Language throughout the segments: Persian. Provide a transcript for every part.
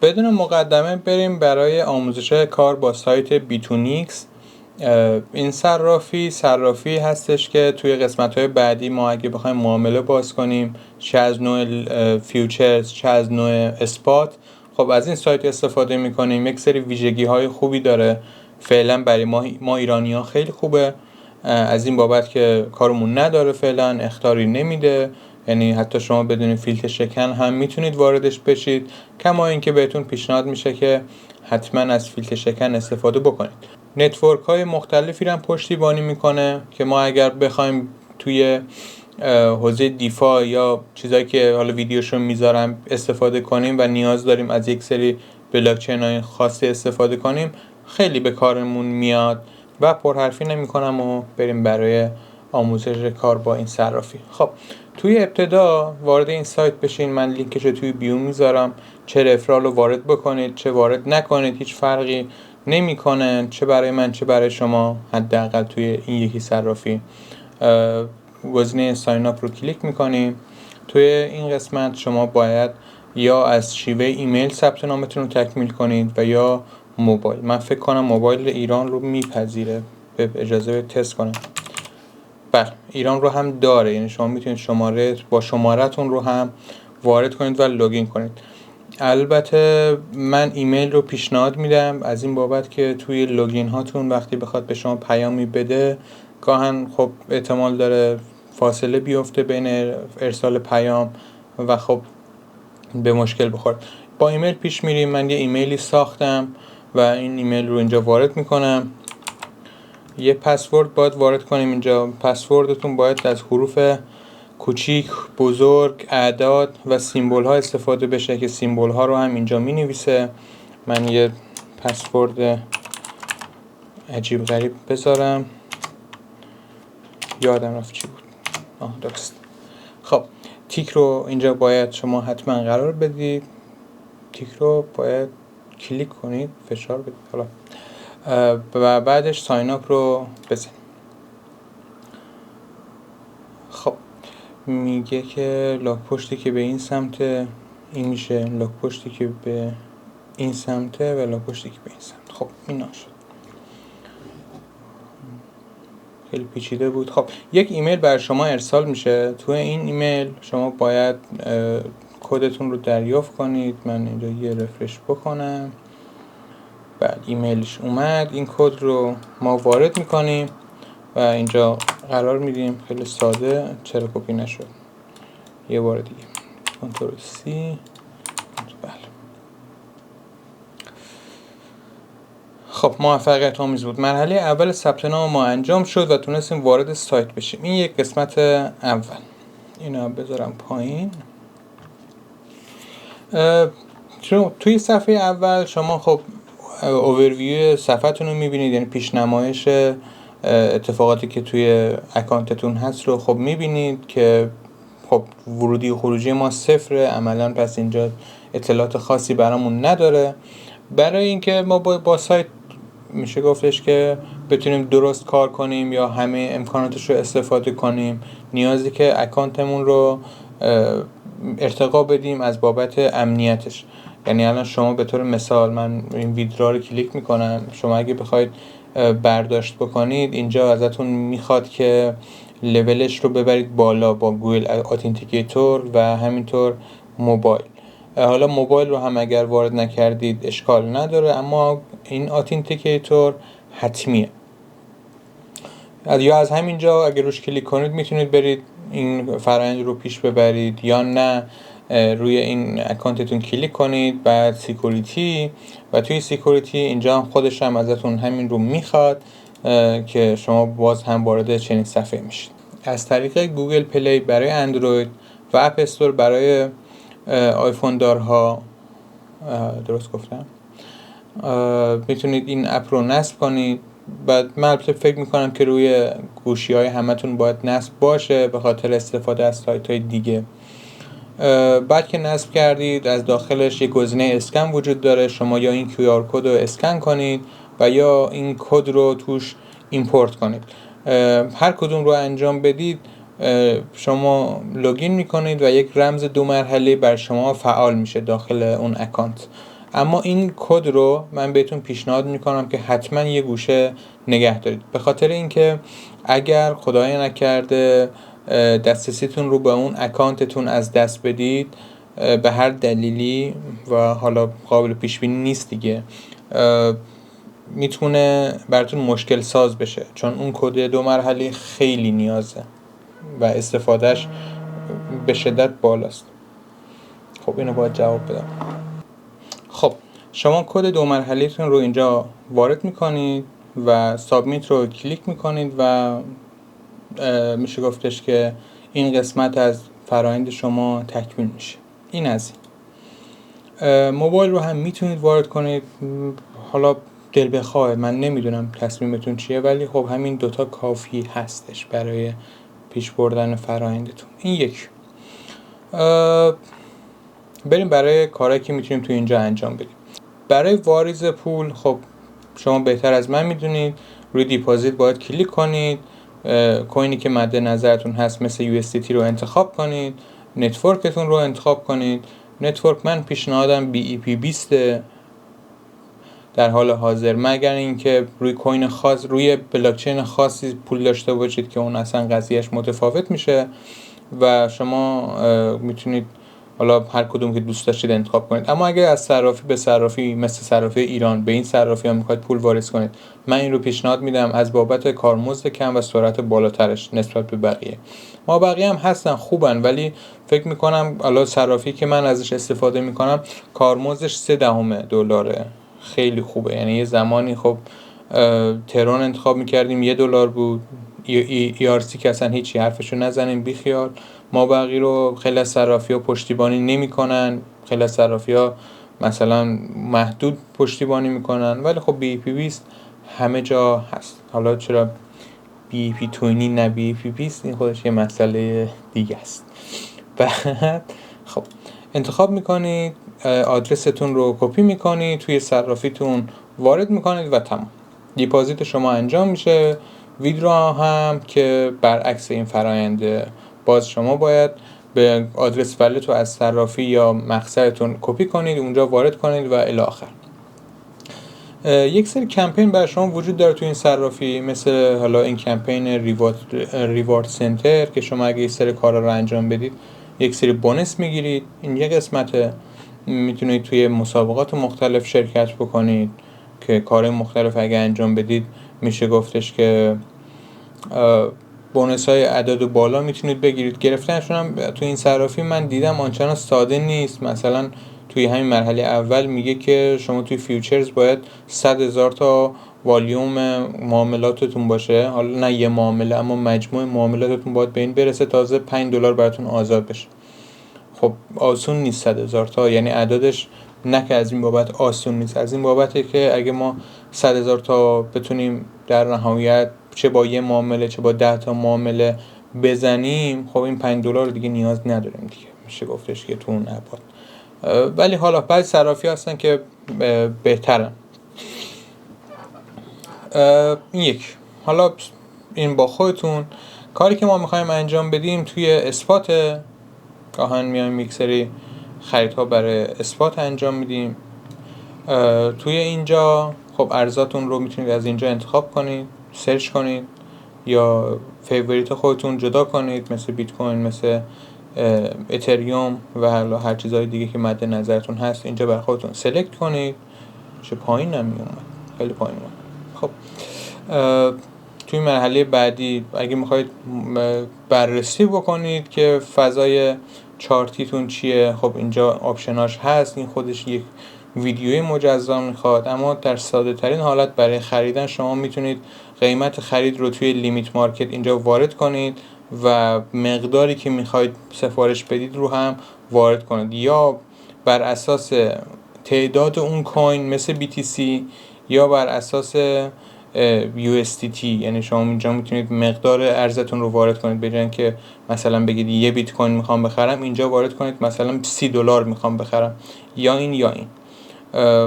بدون مقدمه بریم برای آموزش کار با سایت بیتونیکس. این صرافی هستش که توی قسمت‌های بعدی ما اگه بخوایم معامله باز کنیم، چه از نوع فیوچرز چه از نوع اسپات، خب از این سایت استفاده می‌کنیم. یک سری ویژگی‌های خوبی داره، فعلا برای ما ایرانی‌ها خیلی خوبه، از این بابت که کارمون نداره، فعلا اخطاری نمیده، یعنی حتی شما بدون فیلتر شکن هم میتونید واردش بشید. کما اینکه بهتون پیشنهاد میشه که حتما از فیلتر شکن استفاده بکنید. نتورک های مختلفی رو هم پشتیبانی میکنه که ما اگر بخوایم توی حوزه دیفا یا چیزایی که حالا ویدیوشو میذارم استفاده کنیم و نیاز داریم از یک سری بلاکچین های خاصی استفاده کنیم، خیلی به کارمون میاد. و پرحرفی نمی کنم و بریم برای آموزش کار با این صرافی. خب توی ابتدا وارد این سایت بشین، من لینکش رو توی بیو میذارم. چه رفرال رو وارد بکنید چه وارد نکنید هیچ فرقی نمیکنه، چه برای من چه برای شما، حداقل توی این یکی صرافی. گزینه ساین اپ رو کلیک میکنیم. توی این قسمت شما باید یا از شیوه ایمیل ثبت نامتون رو تکمیل کنید و یا موبایل. من فکر کنم موبایل ایران رو میپذیره، به اجازه تست کنم. بله ایران رو هم داره، یعنی شما میتونید شماره‌تون رو هم وارد کنید و لوگین کنید. البته من ایمیل رو پیشنهاد میدم از این بابت که توی لوگین هاتون وقتی بخواد به شما پیامی بده، گاهن خب احتمال داره فاصله بیفته بین ارسال پیام و خب به مشکل بخورد. با ایمیل پیش میریم. من یه ایمیلی ساختم و این ایمیل رو اینجا وارد میکنم. یه پسورد باید وارد کنیم اینجا. پسوردتون باید از حروف کوچیک، بزرگ، اعداد و سیمبل ها استفاده بشه که سیمبل ها رو هم اینجا می نویسه. من یه پسورد عجیب غریب بذارم، یادم رفت چی بود. درست. خب تیک رو اینجا باید شما حتما قرار بدید. تیک رو باید کلیک کنید، فشار بدید حالا و بعدش ساین اپ رو بزنید. خب میگه که لاک پشتی که به این سمت این میشه، لاک پشتی که به این سمته و لاک پشتی که به این سمت. خب این نشد، خیلی پیچیده بود. خب یک ایمیل بر شما ارسال میشه. تو این ایمیل شما باید کدتون رو دریافت کنید. من اینجا یه رفرش بکنم. بعد ایمیلش اومد. این کد رو ما وارد میکنیم و اینجا قرار میدیم. خیلی ساده. چرا کپی نشد؟ یه بار دیگه کنترل سی. بله. خب موفقیت آمیز بود. مرحله اول ثبت نام ما انجام شد و تونستیم وارد سایت بشیم. این یک قسمت اول. اینا بذارم پایین. توی صفحه اول شما خب اوورویو صفحتون رو میبینید، یعنی پیشنمایش اتفاقاتی که توی اکانتتون هست رو خب میبینید که خب ورودی و خروجی ما صفره عملا، پس اینجا اطلاعات خاصی برامون نداره. برای اینکه ما با سایت میشه گفتش که بتونیم درست کار کنیم یا همه امکاناتش رو استفاده کنیم، نیازی که اکانتمون رو ارتقا بدیم از بابت امنیتش. یعنی الان شما به طور مثال، من این ویدرا رو کلیک میکنم، شما اگه بخواید برداشت بکنید اینجا ازتون میخواد که لولش رو ببرید بالا با گوگل اتنتیکیتور و همینطور موبایل. حالا موبایل رو هم اگر وارد نکردید اشکال نداره، اما این اتنتیکیتور حتمیه. یا از همینجا اگر روش کلیک کنید میتونید برید این فرآیند رو پیش ببرید، یا نه روی این اکانتتون کلیک کنید بعد سکیوریتی و توی سکیوریتی اینجا خودش هم ازتون همین رو میخواد که شما باز هم وارد چنین صفحه میشید. از طریق گوگل پلی برای اندروید و اپ استور برای آیفون دارها، درست گفتم، میتونید این اپ رو نصب کنید. بعد من البته فکر میکنم که روی گوشی های همتون باید نصب باشه به خاطر استفاده از سایت های دیگه. بعد که نصب کردید از داخلش یک گزینه اسکن وجود داره. شما یا این QR کد رو اسکن کنید و یا این کد رو توش ایمپورت کنید. هر کدوم رو انجام بدید شما لوگین میکنید و یک رمز 2 مرحله بر شما فعال میشه داخل اون اکانت. اما این کد رو من بهتون پیشنهاد میکنم که حتما یه گوشه نگه دارید، به خاطر اینکه اگر خدای نکرده دسترسیتون رو به اون اکانتتون از دست بدید به هر دلیلی و حالا قابل پیش بینی نیست دیگه، میتونه براتون مشکل ساز بشه، چون اون کد 2 مرحله خیلی نیازه و استفادهش به شدت بالاست. خب اینو باید جواب بدم. خب شما کد 2 مرحله‌تون رو اینجا وارد میکنید و سابمیت رو کلیک میکنید و میشه گفتش که این قسمت از فرآیند شما تکمیل میشه. این از این. موبایل رو هم میتونید وارد کنید، حالا دل بخواه، من نمیدونم تصمیمتون چیه، ولی خب همین دوتا کافی هستش برای پیش بردن فرآیندتون. این یک. بریم برای کارهایی که میتونیم تو اینجا انجام بدیم. برای واریز پول خب شما بهتر از من میدونید روی دیپازیت باید کلیک کنید، کوینی که مد نظرتون هست مثل USDT رو انتخاب کنید، نتورکتون رو انتخاب کنید. نتورک من پیشنهادم BEP20 در حال حاضر، مگر اینکه روی کوین خاص، روی بلاکچین خاصی پول داشته باشید که اون اصلا قضیهش متفاوت میشه و شما میتونید حالا هر کدوم که دوست داشتید انتخاب کنید. اما اگه از صرافی به صرافی مثل صرافی ایران به این صرافی ها میخواید پول واریز کنید، من این رو پیشنهاد میدم از بابت کارمزد کم و سرعت بالاترش نسبت به بقیه. ما بقیه هم هستن خوبن، ولی فکر میکنم حالا صرافی که من ازش استفاده میکنم کارمزدش $0.3 خیلی خوبه. یعنی یه زمانی خب ترون انتخاب میکردیم $1 بود، ERC که اصلا هیچی حرفشو نزنیم بیخیال. ما بقیه رو خیلی از صرافی ها پشتیبانی نمی کنن، خیلی از صرافی ها مثلا محدود پشتیبانی میکنن، ولی خب BEP20 همه جا هست. حالا چرا BEP20 نه BEP20 این خودش یه مسئله دیگه است. بعد خب انتخاب میکنید، آدرستون رو کپی میکنید، توی صرافیتون وارد میکنید و تمام. دیپازیت شما انجام میشه. ویدرا هم که برعکس این فراینده، باز شما باید به آدرس ولت رو از صرافی یا مخزنتون کپی کنید، اونجا وارد کنید و الی آخر. یک سری کمپین برای شما وجود داره تو این صرافی، مثل حالا این کمپین ریوارد سنتر که شما اگه یک سری کارا رو انجام بدید یک سری بونس میگیرید. این یک قسمت. میتونید توی مسابقات مختلف شرکت بکنید که کارهای مختلف اگه انجام بدید میشه گفتش که بونس های عدد بالا میتونید بگیرید. گرفتنشون هم تو این صرافی من دیدم آنچنان ساده نیست. مثلا توی همین مرحله اول میگه که شما توی فیوچرز باید 100,000 تا والیوم معاملاتتون باشه، حالا نه یه معامله اما مجموع معاملاتتون باید به این برسه تازه $5 براتون آزاد بشه. خب آسون نیست 100,000 تا، یعنی عددش نه که از این بابت آسون نیست، از این بابته که اگه ما 100,000 تا بتونیم در نهایت چه با یه معامله چه با 10 تا معامله بزنیم، خب این $5 دیگه نیاز نداریم دیگه، میشه گفتش که تو اون ابعاد. ولی حالا بعضی صرافی هستن که بهترن. این یک. حالا این با خودتون. کاری که ما میخوایم انجام بدیم توی اسپات، گاهن میایم یک سری خریدها برای اسپات انجام میدیم. توی اینجا خب ارزاتون رو میتونید از اینجا انتخاب کنید، سرچ کنید یا فیوریت خودتون جدا کنید، مثل بیت کوین، مثل اتریوم و هر چیزهای دیگه که مد نظرتون هست اینجا برای خودتون سلکت کنید. چه پایین نمی اومد، خیلی پایین اومد. خب توی مرحله بعدی اگه میخواید بررسی بکنید که فضای چارتیتون چیه، خب اینجا آپشناش هست. این خودش یک ویدیوی مجزا میخواد، اما در ساده ترین حالت برای خریدن شما میتونید قیمت خرید رو توی لیمیت مارکت اینجا وارد کنید و مقداری که میخواید سفارش بدید رو هم وارد کنید، یا بر اساس تعداد اون کوین مثل BTC یا بر اساس USDT. یعنی شما اینجا میتونید مقدار ارزتون رو وارد کنید، به جای اینکه مثلا بگید یه بیت کوین میخوام بخرم، اینجا وارد کنید مثلا $30 میخوام بخرم، یا این یا این.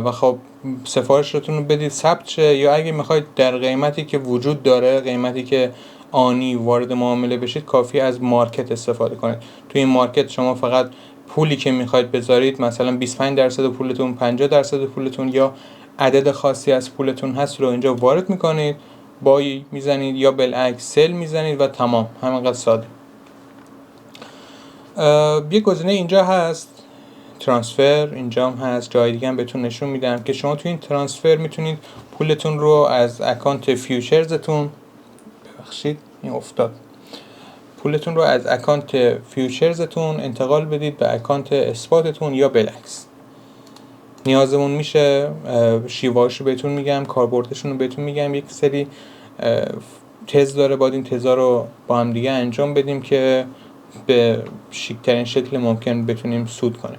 و خب سفارشتون رو بدید ثبت شه، یا اگه میخواید در قیمتی که وجود داره، قیمتی که آنی وارد معامله بشید، کافی از مارکت استفاده کنید. توی این مارکت شما فقط پولی که میخواید بذارید مثلا 25% پولتون، 50% پولتون یا عدد خاصی از پولتون هست رو اینجا وارد میکنید، بای میزنید یا بالعکس سل میزنید و تمام. همینقدر ساده. یه گزینه اینجا هست ترانسفر، اینجا هم هست، جای دیگه هم بهتون نشون میدم که شما تو این ترانسفر میتونید پولتون رو از اکانت فیوچرزتون، ببخشید این افتاد، پولتون رو از اکانت فیوچرزتون انتقال بدید به اکانت اسپاتتون یا بالعکس. نیازمون میشه شیوهاشو بهتون میگم، کاربردشون رو بهتون میگم. یک سری تز داره، باید این تزا رو با هم دیگه انجام بدیم که به شیک‌ترین شکل ممکن بتونیم سود کنیم.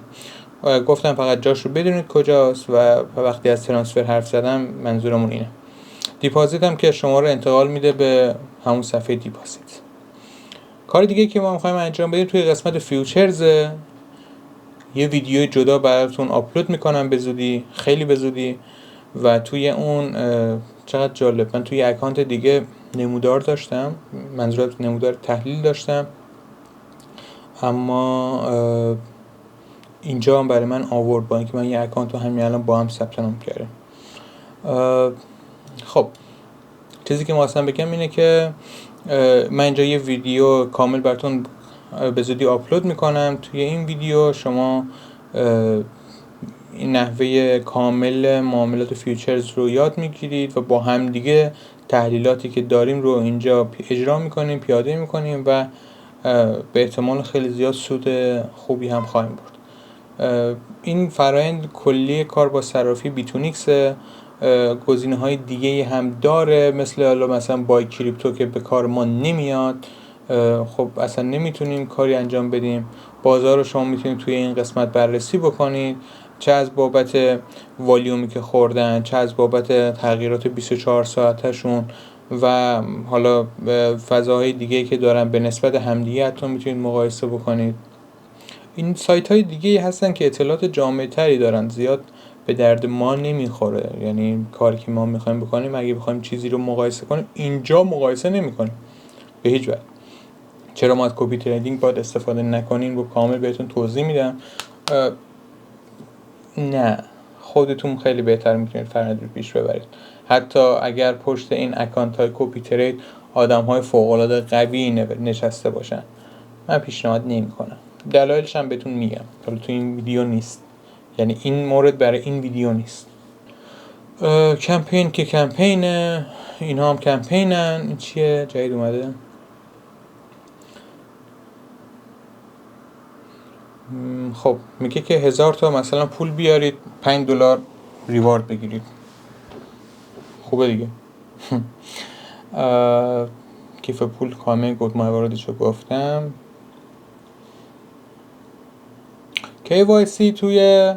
گفتم فقط جاش رو بدونید کجاست و وقتی از ترانسفر حرف زدم منظورمون اینه. دیپازیت هم که شما رو انتقال میده به همون صفحه دیپازیت. کار دیگه که ما میخوایم انجام بدیم توی قسمت فیوچرز، یه ویدیو جدا براتون آپلود میکنم به زودی، خیلی به زودی، و توی اون چقدر جالب، من توی اکانت دیگه نمودار داشتم، منظورم نمودار تحلیل داشتم، اما اینجا هم برای من آورد با اینکه من یه اکانت رو همین الان با هم ثبت نام کردم. خب چیزی که واسم بگم اینه که من اینجا یه ویدیو کامل براتون به زودی آپلود میکنم. توی این ویدیو شما این نحوه کامل معاملات فیوچرز رو یاد میگیرید و با هم دیگه تحلیلاتی که داریم رو اینجا اجرا میکنیم، پیاده میکنیم و به احتمال خیلی زیاد سود خوبی هم خواهیم برد. این فرآیند کلی کار با صرافی بیتونیکس. گزینه‌های دیگه هم داره، مثلا بای کریپتو که به کار ما نمیاد. خب اصلا نمیتونیم کاری انجام بدیم. بازار رو شما میتونید توی این قسمت بررسی بکنید، چه از بابت والیومی که خوردن، چه از بابت تغییرات 24 ساعتشون و حالا فضاهای دیگه که دارن به نسبت همدیگه حتی میتونید مقایسه بکنید. این سایت های دیگه هستن که اطلاعات جامع تری دارن، زیاد به درد ما نمیخوره. یعنی کاری که ما میخوایم بکنیم، اگه بخوایم چیزی رو مقایسه کنیم، اینجا مقایسه نمیکنیم به هیچ وجه. چرا ما از کپی تریدینگ باید استفاده نکنیم رو کامل بهتون توضیح میدم. نه، خودتون خیلی بهتر میتونید فرآیند رو پیش ببرید. حتی اگر پشت این اکانت های کپی ترید آدم های فوق العاده قوی نشسته باشن، من پیشنهاد نمیکنم. دلایلش هم بهتون میگم، حالا تو این ویدیو نیست، یعنی این مورد برای این ویدیو نیست. کمپین که کمپینه، اینا هم کمپینن. این چیه جدید اومده؟ خب میگه که 1000 تا مثلا پول بیارید $5 ریوارد بگیرید. خوبه دیگه. کیف پول کامل گفت، مواردشو گفتم. KYC توی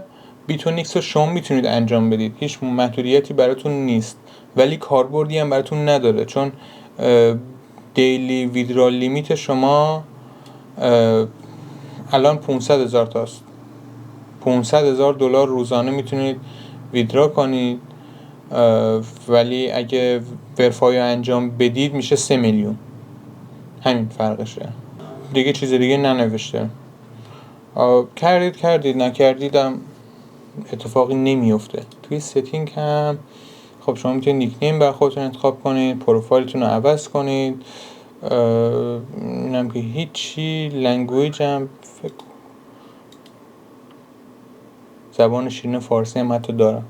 بیتونیکس رو شما میتونید انجام بدید، هیچ محدودیتی براتون نیست، ولی کاربردی هم براتون نداره، چون دیلی ویدرال لیمیت شما الان 500,000 تاست. $500,000 روزانه میتونید ویدرا کنید، ولی اگه ورفای انجام بدید میشه 3 میلیون. همین فرقشه دیگه، چیز دیگه ننوشته. کردید نکردیدم اتفاقی نمیفته. توی ستینگ هم خب شما میتونید نیک نیم بر خودتون انتخاب کنید، پروفایلتون رو عوض کنید، اینم که هیچی. لنگویج هم زبان شیرین فارسی هم حتی دارم.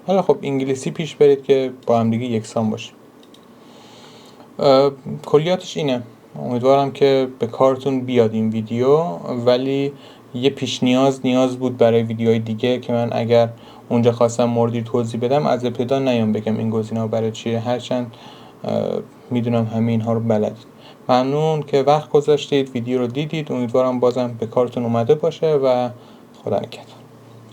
حالا خب انگلیسی پیش برید که با هم دیگه یکسان باشه. کلیاتش اینه. امیدوارم که به کارتون بیاد این ویدیو، ولی یه پیش نیاز بود برای ویدیوهای دیگه که من اگر اونجا خواستم موردی توضیح بدم از ابتدا نیام بگم این گزینه‌ها برای چیه، هرچند میدونم همه اینها رو بلدید. ممنون که وقت گذاشتید، ویدیو رو دیدید. امیدوارم بازم به کارتون اومده باشه و خدا نگهدار.